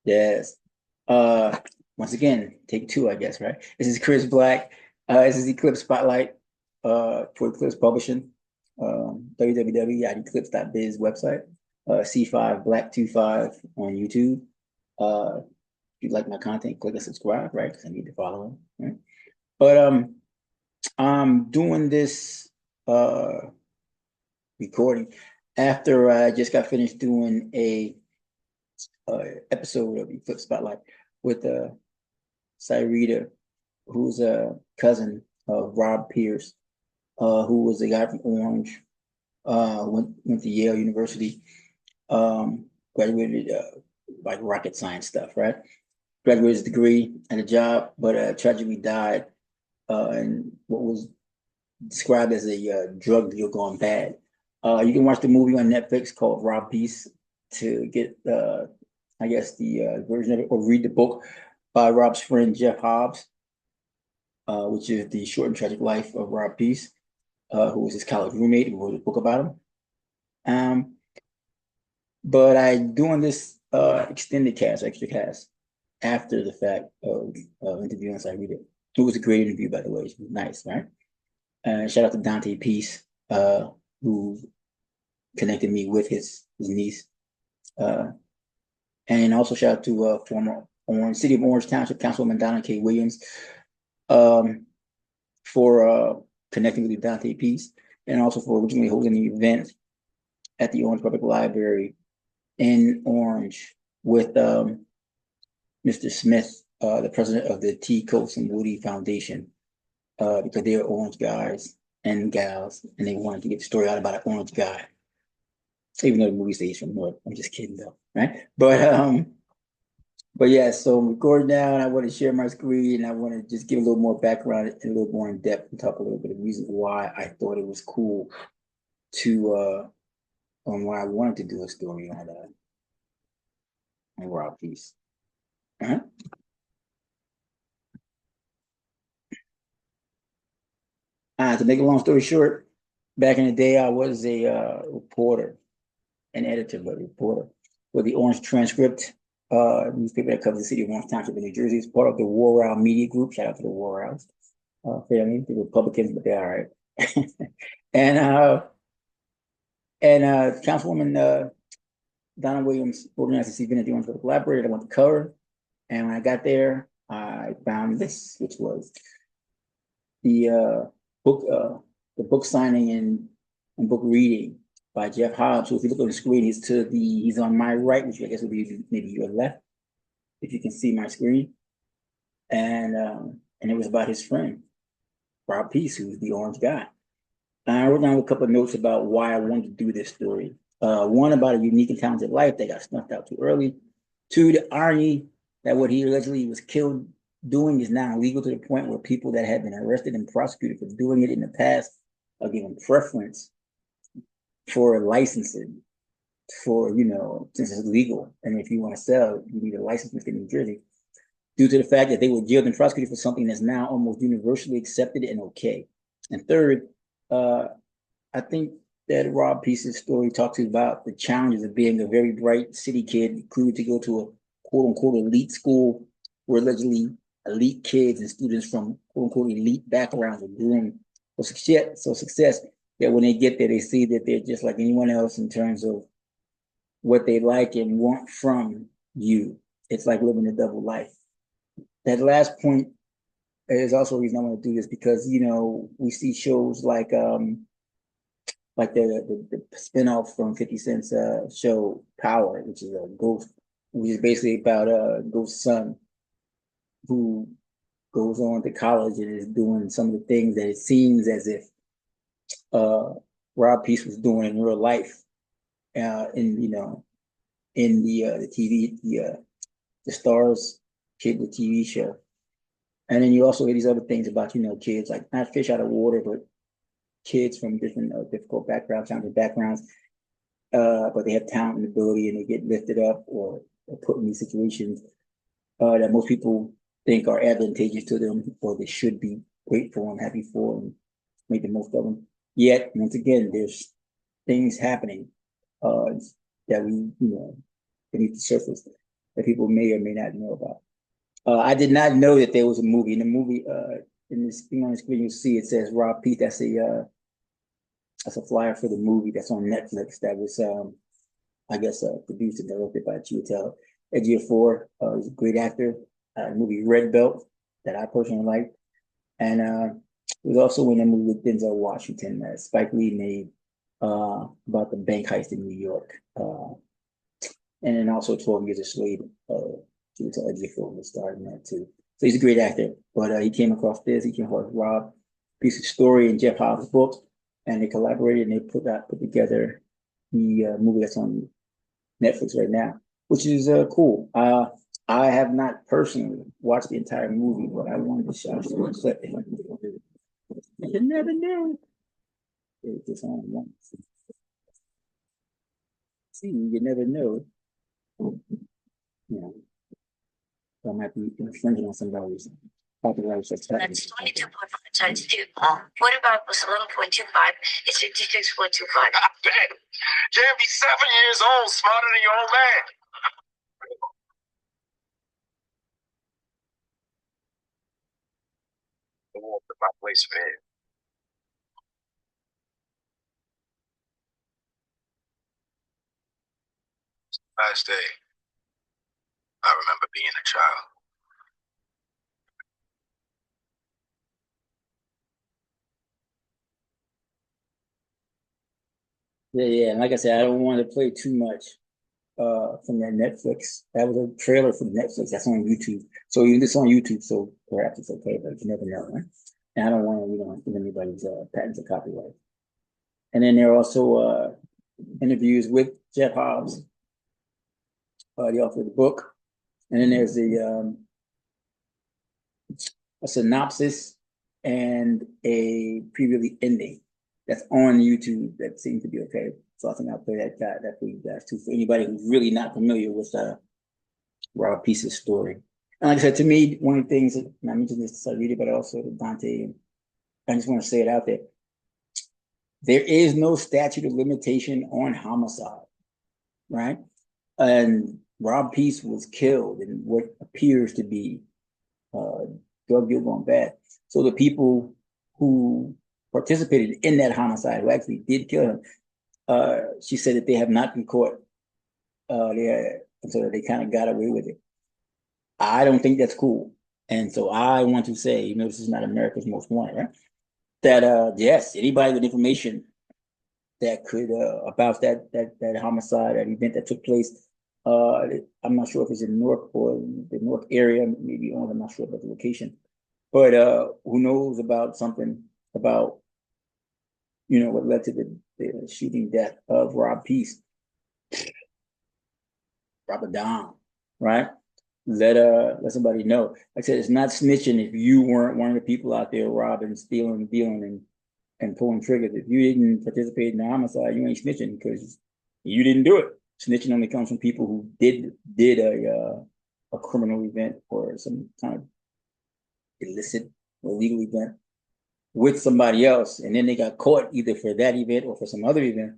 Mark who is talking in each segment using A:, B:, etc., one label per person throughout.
A: Yes. Once again, take two, I guess, right? This is Chris Black. This is Eclipse Spotlight for Eclipse Publishing. www.eclipse.biz website. C5 Black 25 on YouTube. If you like my content, click and subscribe, right? Because I need to follow him. Right? But I'm doing this recording after I just got finished doing a episode of Eclipse Spotlight with Cyrita, who's a cousin of Rob Pierce, who was a guy from Orange, went to Yale University, graduated like rocket science stuff, right? Graduated his degree and a job, but tragically died in what was described as a drug deal gone bad. You can watch the movie on Netflix called Rob Peace to get, I guess, the version of it, or read the book by Rob's friend Jeff Hobbs, which is the short and tragic life of Rob Peace, who was his college roommate who wrote a book about him. But I doing this extended cast, extra cast, after the fact of interviewing Cyrita. It was a great interview, by the way. It was nice, right? Shout out to Dante Peace, who connected me with his niece. And also shout out to former City of Orange Township Councilwoman Donna K. Williams for connecting with Dante Peace, and also for originally holding the event at the Orange Public Library in Orange with Mr. Smith, the president of the T. Coates and Woody Foundation, because they're Orange guys and gals, and they wanted to get the story out about an Orange guy. Even though the movie stays from North, I'm just kidding though, right? But yeah, so I'm recording now, and I want to share my screen, and I want to just give a little more background and a little more in depth, and talk a little bit of the reasons why I thought it was cool to on why I wanted to do a story on Rob Peace. Uh-huh. To make a long story short, back in the day, I was a reporter, an editor, but a reporter for the Orange Transcript, newspaper that covers the city of Orange Township in New Jersey. It's part of the War Round Media Group. Shout out to the War Rounds family, the Republicans, but they're all right. and Councilwoman Donna Williams organized this event at the Orange Public Library that I went to cover. And when I got there, I found this, which was the book signing and book reading by Jeff Hobbs. So if you look on the screen, he's on my right, which I guess would be maybe your left, if you can see my screen. And it was about his friend, Rob Peace, who's the Orange guy. And I wrote down a couple of notes about why I wanted to do this story. One, about a unique and talented life that got snuffed out too early. Two, the irony that what he allegedly was killed doing is now illegal, to the point where people that have been arrested and prosecuted for doing it in the past are given preference for licensing for, since it's legal. And if you want to sell, you need a license within New Jersey, due to the fact that they were jailed and prosecuted for something that's now almost universally accepted and okay. And third, I think that Rob Peace's story talks about the challenges of being a very bright city kid, recruited to go to a quote unquote elite school where allegedly elite kids and students from quote unquote elite backgrounds are groomed for success that when they get there, they see that they're just like anyone else in terms of what they like and want from you. It's like living a double life. That last point is also a reason I want to do this, because we see shows like the spinoff from 50 Cent's show Power, which is a ghost, which is basically about a ghost son who goes on to college and is doing some of the things that it seems as if Rob Peace was doing in real life, in the TV, the Stars cable TV show. And then you also hear these other things about kids, like not fish out of water, but kids from different difficult backgrounds, challenging backgrounds, but they have talent and ability, and they get lifted up or put in these situations that most people think are advantageous to them, or they should be grateful and happy for, and make the most of them. Yet, once again, there's things happening that we, beneath the surface. that people may or may not know about. I did not know that there was a movie. In the movie, in this thing on the screen, you'll see it says Rob Peace. That's a flyer for the movie that's on Netflix. That was, I guess, produced and directed by Chiwetel Ejiofor. He's a great actor. Movie Red Belt that I personally like, and it was also in a movie with Denzel Washington that Spike Lee made about the bank heist in New York, and then also 12 Years a Slave. Chiwetel Ejiofor was starring that too. So he's a great actor. But he came across this. He came across Rob Peace's story in Jeff Hobbs' book, and they collaborated and they put together the movie that's on Netflix right now, which is cool. I have not personally watched the entire movie, but I wanted to shout you a clip. You never know. It's just on once. See, you never know. Yeah. So I might be infringing on somebody's copyright.
B: That's 22.5 times 2. What about was 11.25? It's 56.25.
C: Damn. Jam, be 7 years old, smarter than your old man. I walked to my place of bed. Last day, I remember being a child.
A: Yeah. And like I said, I don't want to play too much from that Netflix. That was a trailer from Netflix. That's on YouTube. So it's on YouTube, so perhaps it's okay, but you never know, right? And I don't want to, give anybody's patents or copyright. And then there are also interviews with Jeff Hobbs, the author of the book. And then there's a synopsis and a preview ending that's on YouTube that seems to be okay. So I think I'll play that for you guys too, for anybody who's really not familiar with Robert Peace's story. And like I said, to me, one of the things, and I mentioned this to Sarita, but also to Dante, and I just want to say it out there. There is no statute of limitation on homicide, right? And Rob Peace was killed in what appears to be drug deal gone bad. So the people who participated in that homicide, who actually did kill him, she said that they have not been caught. So they kind of got away with it. I don't think that's cool. And so I want to say, this is not America's Most Wanted, right? That yes, anybody with information that could about that homicide, that event that took place. I'm not sure if it's in North or the North area, maybe on. I'm not sure about the location, but who knows about something about what led to the shooting death of Rob Peace, Robert Deshaun, right? Let somebody know. Like I said, it's not snitching if you weren't one of the people out there robbing, stealing, dealing, and pulling triggers. If you didn't participate in the homicide, you ain't snitching because you didn't do it. Snitching only comes from people who did a criminal event or some kind of illicit or illegal event with somebody else, and then they got caught either for that event or for some other event,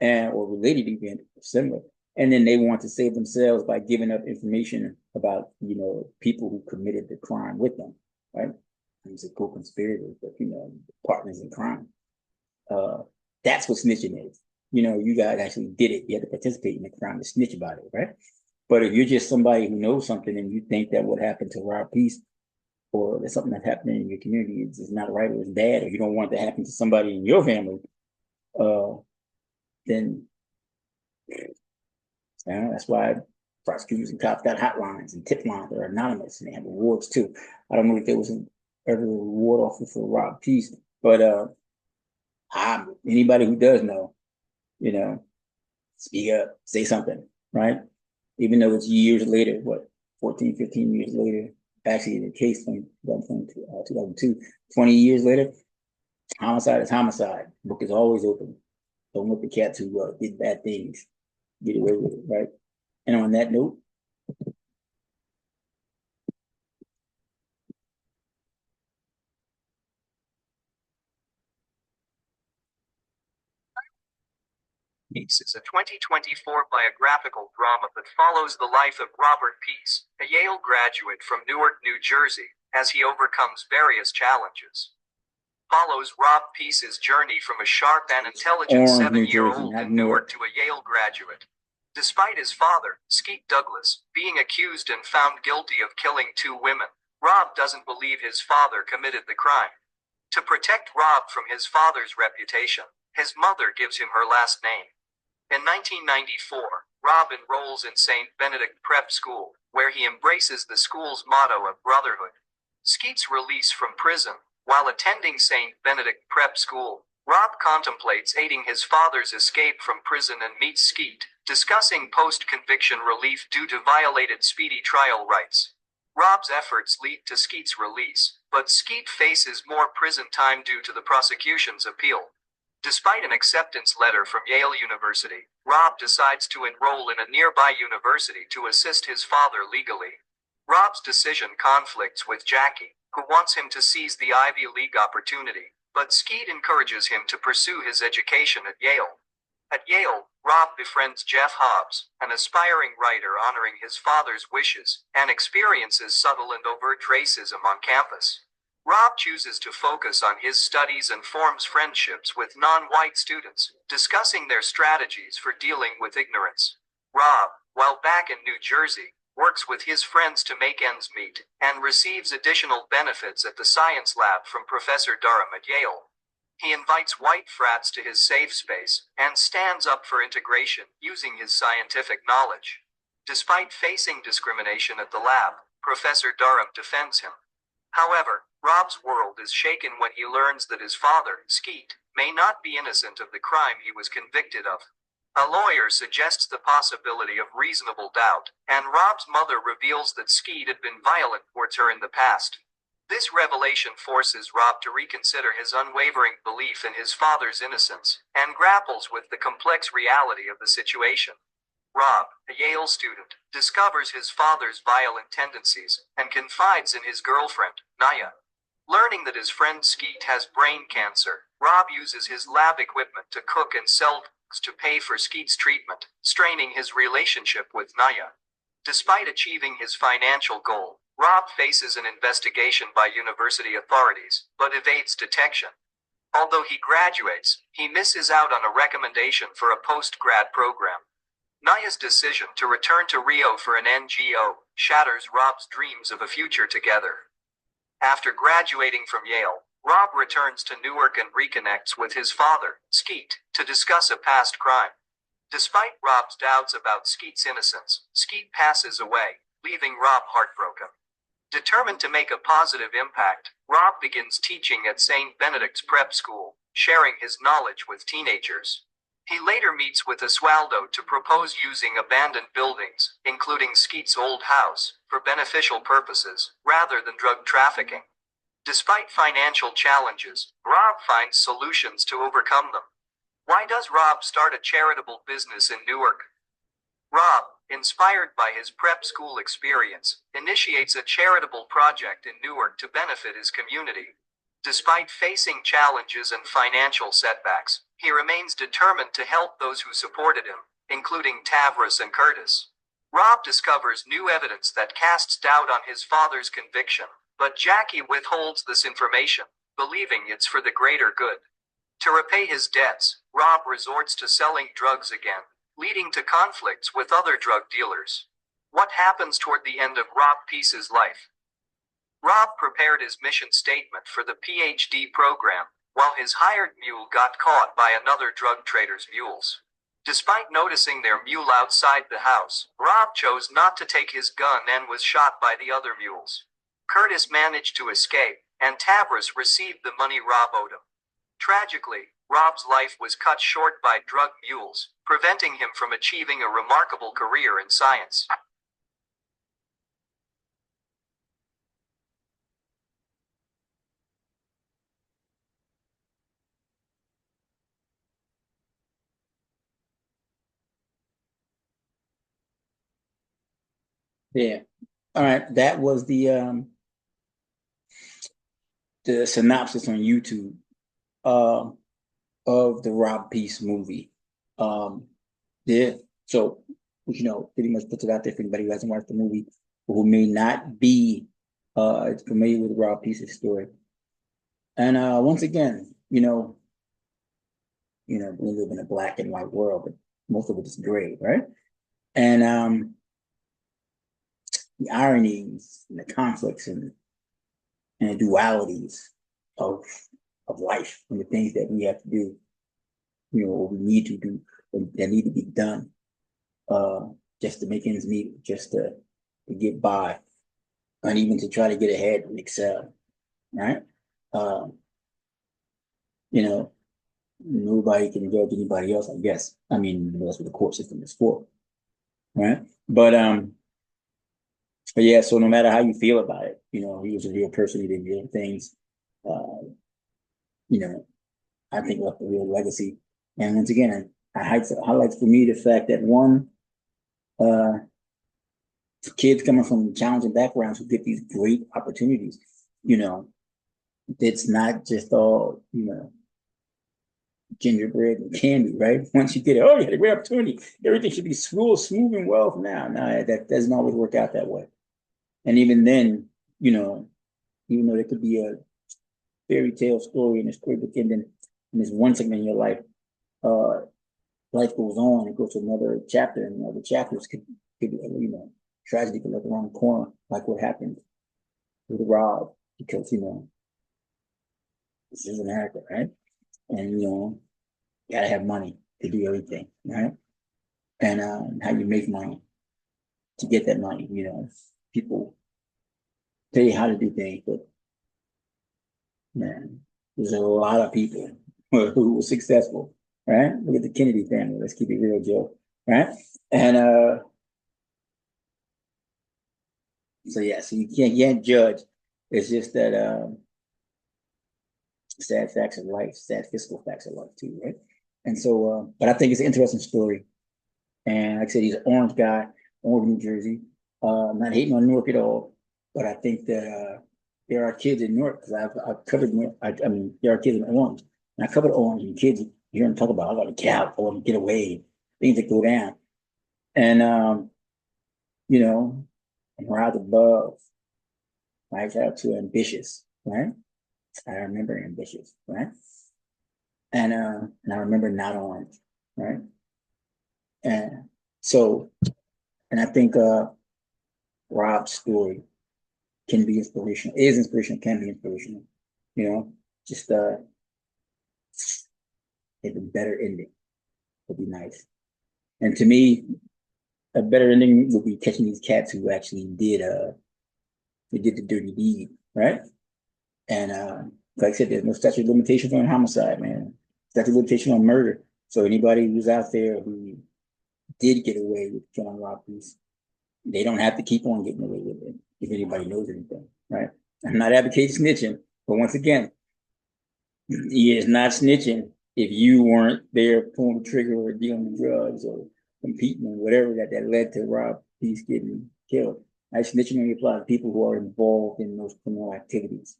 A: or related event or similar. And then they want to save themselves by giving up information about people who committed the crime with them, right? He's a co-conspirator, but partners in crime. That's what snitching is. You guys actually did it. You had to participate in the crime to snitch about it, right? But if you're just somebody who knows something and you think that what happened to Rob Peace, or there's something that's happening in your community is not right or is bad, or you don't want it to happen to somebody in your family, then that's why prosecutors and cops got hotlines and tip lines that are anonymous, and they have rewards too. I don't know if there was ever a reward offer for Rob Peace, but anybody who does know, speak up, say something, right? Even though it's years later, 14, 15 years later, actually the case from 2002, 20 years later, homicide is homicide. Book is always open. Don't let the cats who did bad things get away with it, right? And on that note,
D: Peace is a 2024 biographical drama that follows the life of Robert Peace, a Yale graduate from Newark, New Jersey, as he overcomes various challenges. Follows Rob Peace's journey from a sharp and intelligent
A: Orange, New Jersey,
D: 7-year-old
A: not
D: in Newark
A: Newark.
D: to a Yale graduate. Despite his father, Skeet Douglas, being accused and found guilty of killing 2 women, Rob doesn't believe his father committed the crime. To protect Rob from his father's reputation, his mother gives him her last name. In 1994, Rob enrolls in St. Benedict Prep School, where he embraces the school's motto of brotherhood. Skeet's release from prison. While attending St. Benedict Prep School, Rob contemplates aiding his father's escape from prison and meets Skeet, discussing post-conviction relief due to violated speedy trial rights. Rob's efforts lead to Skeet's release, but Skeet faces more prison time due to the prosecution's appeal. Despite an acceptance letter from Yale University, Rob decides to enroll in a nearby university to assist his father legally. Rob's decision conflicts with Jackie, who wants him to seize the Ivy League opportunity, but Skeet encourages him to pursue his education at Yale. At Yale, Rob befriends Jeff Hobbs, an aspiring writer honoring his father's wishes, and experiences subtle and overt racism on campus. Rob chooses to focus on his studies and forms friendships with non-white students, discussing their strategies for dealing with ignorance. Rob, while back in New Jersey, works with his friends to make ends meet, and receives additional benefits at the science lab from Professor Durham at Yale. He invites white frats to his safe space, and stands up for integration using his scientific knowledge. Despite facing discrimination at the lab, Professor Durham defends him. However, Rob's world is shaken when he learns that his father, Skeet, may not be innocent of the crime he was convicted of. A lawyer suggests the possibility of reasonable doubt, and Rob's mother reveals that Skeet had been violent towards her in the past. This revelation forces Rob to reconsider his unwavering belief in his father's innocence, and grapples with the complex reality of the situation. Rob, a Yale student, discovers his father's violent tendencies, and confides in his girlfriend, Naya. Learning that his friend Skeet has brain cancer, Rob uses his lab equipment to cook and sell to pay for Skeet's treatment, straining his relationship with Naya. Despite achieving his financial goal, Rob faces an investigation by university authorities, but evades detection. Although he graduates, he misses out on a recommendation for a post-grad program. Naya's decision to return to Rio for an NGO shatters Rob's dreams of a future together. After graduating from Yale, Rob returns to Newark and reconnects with his father, Skeet, to discuss a past crime. Despite Rob's doubts about Skeet's innocence, Skeet passes away, leaving Rob heartbroken. Determined to make a positive impact, Rob begins teaching at St. Benedict's Prep School, sharing his knowledge with teenagers. He later meets with Oswaldo to propose using abandoned buildings, including Skeet's old house, for beneficial purposes, rather than drug trafficking. Despite financial challenges, Rob finds solutions to overcome them. Why does Rob start a charitable business in Newark? Rob, inspired by his prep school experience, initiates a charitable project in Newark to benefit his community. Despite facing challenges and financial setbacks, he remains determined to help those who supported him, including Tavros and Curtis. Rob discovers new evidence that casts doubt on his father's conviction, but Jackie withholds this information, believing it's for the greater good. To repay his debts, Rob resorts to selling drugs again, leading to conflicts with other drug dealers. What happens toward the end of Rob Peace's life? Rob prepared his mission statement for the PhD program, while his hired mule got caught by another drug trader's mules. Despite noticing their mule outside the house, Rob chose not to take his gun and was shot by the other mules. Curtis managed to escape, and Tavros received the money Rob owed him. Tragically, Rob's life was cut short by drug mules, preventing him from achieving a remarkable career in science.
A: Yeah. All right. That was the synopsis on YouTube of the Rob Peace movie. Yeah, so, pretty much puts it out there for anybody who hasn't watched the movie, or who may not be familiar with Rob Peace's story. And once again, we live in a black and white world, but most of it is gray, right? And the ironies and the conflicts and the dualities of life and the things that we have to do, or we need to do, that need to be done, just to make ends meet, just to get by, and even to try to get ahead and excel, right? You know, nobody can judge anybody else, I guess. I mean, that's what the court system is for, right? But yeah, so no matter how you feel about it, he was a real person, he did real things. You know, I think left a real legacy. And once again, I highlights for me the fact that one, uh, kids coming from challenging backgrounds who get these great opportunities, it's not just all, gingerbread and candy, right? Once you get it, oh, you had a great opportunity. Everything should be smooth and well from now. No, that doesn't always work out that way. And even then, even though there could be a fairy tale story and a storybook ending in this one segment in your life, life goes on. It goes to another chapter, and other chapters could tragedy could let the wrong corner, like what happened with Rob, because this is America, right? And gotta have money to do everything, right? And how you make money to get that money, people tell you how to do things, but man, there's a lot of people who were successful, right? Look at the Kennedy family. Let's keep it real, Joe, right? And so yeah, so you can't judge. It's just that sad facts of life, sad fiscal facts of life too, right? And so, but I think it's an interesting story. And like I said, he's an orange guy, Orange, New Jersey. Not hating on Newark at all, but I think that there are kids in Newark, because I've covered Newark. I mean, there are kids in Orange, and I covered Orange, and kids hear them talk about, I got to get out, I want to get away, things that go down, and and rise above. Rise out to ambitious, right? I remember ambitious, right? And I remember not orange, right? And so, and I think Rob's story can be inspirational, is inspirational, can be inspirational, just have a better ending would be nice. And to me, a better ending would be catching these cats who actually they did the dirty deed, right? And like I said, there's no statute of limitations on homicide, man. Statute of limitation on murder. So anybody who's out there who did get away with killing Rob Peace, they don't have to keep on getting away with it if anybody knows anything, right? I'm not advocating snitching, but once again, he is not snitching if you weren't there pulling the trigger or dealing with drugs or competing or whatever that led to Rob Peace getting killed. Snitching only applies to people who are involved in those criminal activities,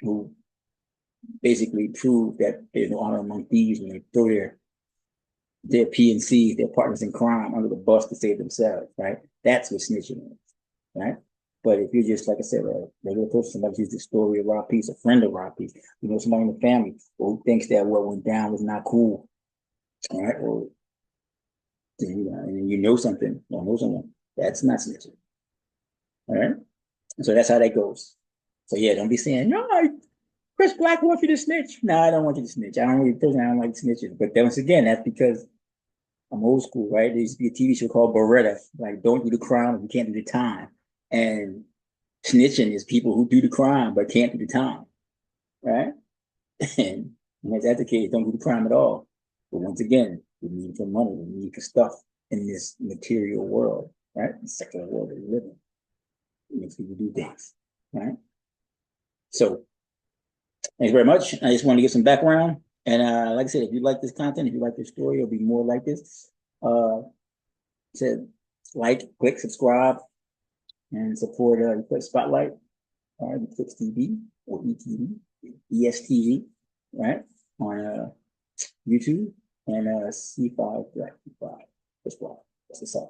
A: who basically prove that there's no honor among thieves when they throw their PNCs, their partners in crime, under the bus to save themselves, right? That's what snitching is, right? But if you're just, like I said, a regular person, somebody who's the story of Rob Peace, a friend of Rob Peace, somebody in the family who thinks that what went down was not cool, all right? Or, and something, or know someone, that's not snitching, all right? So that's how that goes. So yeah, don't be saying, no, Chris Black wants you to snitch. No, I don't want you to snitch. I don't like snitches. But once again, that's because I'm old school, right? There used to be a TV show called Beretta, like don't do the crime if you can't do the time. And snitching is people who do the crime but can't do the time, right? And if that's the case, don't do the crime at all. But once again, we need for money, we need for stuff in this material world, right? The secular world that we live in. It makes people do things, right? So thanks very much. I just want to give some background. And like I said, if you like this content, if you like this story, it'll be more like this. Like, click, subscribe, and support click Spotlight, Eclipse TV or ETV, ESTV, right? On YouTube and C5 black E5. Just black. That's the song.